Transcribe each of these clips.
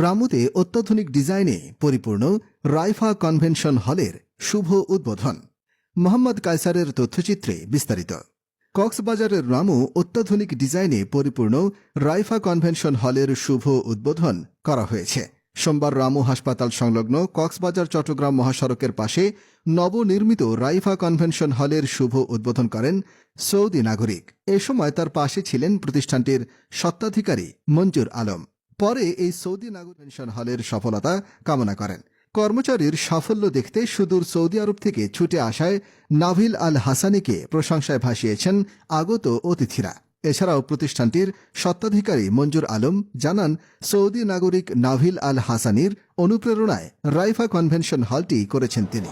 রামুতে অত্যাধুনিক ডিজাইনে পরিপূর্ণ রাইফা কনভেনশন হলের শুভ উদ্বোধন। মোহাম্মদ কায়সারের তথ্যচিত্রে বিস্তারিত। কক্সবাজারের রামু অত্যাধুনিক ডিজাইনে পরিপূর্ণ রাইফা কনভেনশন হলের শুভ উদ্বোধন করা হয়েছে। সোমবার রামু হাসপাতাল সংলগ্ন কক্সবাজার চট্টগ্রাম মহাসড়কের পাশে নবনির্মিত রাইফা কনভেনশন হলের শুভ উদ্বোধন করেন সৌদি নাগরিক। এ সময় তার পাশে ছিলেন প্রতিষ্ঠানটির স্বত্বাধিকারী মঞ্জুর আলম। পরে এই সৌদি নাগরিক কনভেনশন হলের সফলতা কামনা করেন। কর্মচারীর সাফল্য দেখতে সুদূর সৌদি আরব থেকে ছুটে আসায় নাভিল আল হাসানিকে প্রশংসায় ভাসিয়েছেন আগত অতিথিরা। এছাড়াও প্রতিষ্ঠানটির স্বত্বাধিকারী মঞ্জুর আলম জানান, সৌদি নাগরিক নাভিল আল হাসানির অনুপ্রেরণায় রাইফা কনভেনশন হলটি করেছেন তিনি।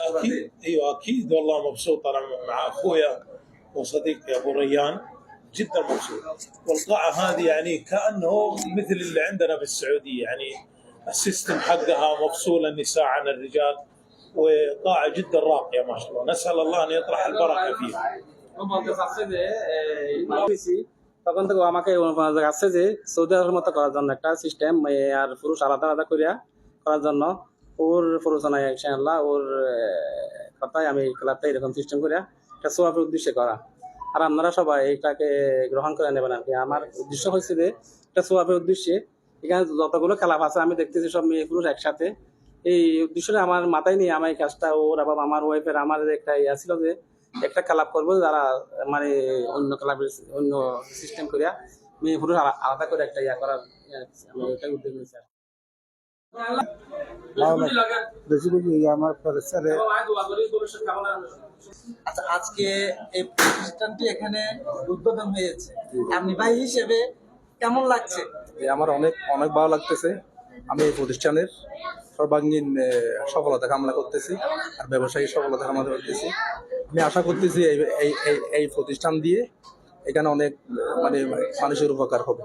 اكيد ايوه اكيد والله مبسوط انا مع اخويا وصديقي ابو ريان جدا مبسوط. والقاعه هذه يعني كانه مثل اللي عندنا في السعوديه، يعني السيستم حقها مفصول النساء عن الرجال، وقاعه جدا راقيه ما شاء الله. نسال الله ان يطرح البركه فيها. তখন থেকে আমাকে আসছে যে সৌদি আরবের মতো করার জন্য একটা সিস্টেম আর পুরুষ আলাদা আলাদা করিয়া করার জন্য ওর প্ররোচনায় ইনশাআল্লাহ ওর কথায় আমি ক্লাবটা এরকম সিস্টেম করিয়া একটা সোয়াবের উদ্দেশ্যে করা। আর আপনারা সবাই এটাকে গ্রহণ করে নেবেন আর কি। আমার উদ্দেশ্য হয়েছে যে একটা সোয়াবের উদ্দেশ্যে এখানে যতগুলো ক্লাব আছে আমি দেখতেছি সব মেয়ে পুরুষ একসাথে। এই উদ্দেশ্যটা আমার মাথায় নিয়ে আমার এই কাজটা ওর এবং আমার ওয়াইফের আমার একটা ইয়া ছিল যে একটা ক্লাব করবো যারা মানে অন্য ক্লাবের অন্য সিস্টেম করিয়া মেয়ে পুরুষ আলাদা করে একটা ইয়া করার আমি এটাই উদ্যোগ নিয়েছি। আচ্ছা, আজকে এই প্রতিষ্ঠানটি এখানে উদ্বোধন হয়েছে, আপনি ভাই হিসেবে কেমন লাগছে? আমার অনেক অনেক ভালো লাগতেছে। আমি এই প্রতিষ্ঠানের সর্বাঙ্গীন সফলতা কামনা করতেছি আর ব্যবসায়িক সফলতা কামনা করতেছি। আমি আশা করতেছি এই প্রতিষ্ঠান দিয়ে এখানে অনেক মানে মানুষের উপকার হবে।